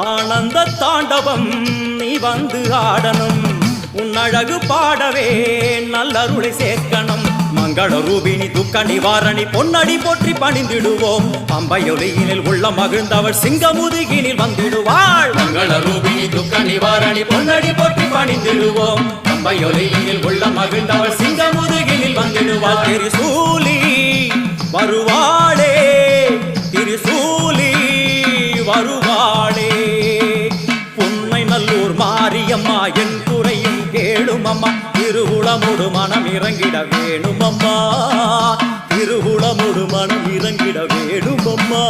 ஆனந்த தாண்டவம் நீ வந்து ஆடணும் உன் அழகு பாடவே நல்லருளை சேர்க்கணும் மங்கள ரூபினி துக்க நிவாரணி பொன்னடி போற்றி பணிந்திடுவோம் பம்பையொலியினில் உள்ள மகிழ்ந்தவள் சிங்கமுதுகினில் வந்திடுவாள் மங்கள ரூபினி துக்க நிவாரணி பொன்னடி போற்றி பணிந்திடுவோம் பம்பையொலியினில் உள்ள மகிழ்ந்தவள் சிங்கமுதுகினில் வந்திடுவாள் திரிசூலி வருவாளே திரிசூலி வருவாளே புன்னை நல்லூர் மாரியம்மா என் குறையும் கேளும் அம்மா திருவுளமுடு மனம் இறங்கிட வேணும் அம்மா திருவுளமுடு மனம் இறங்கிட வேணும் அம்மா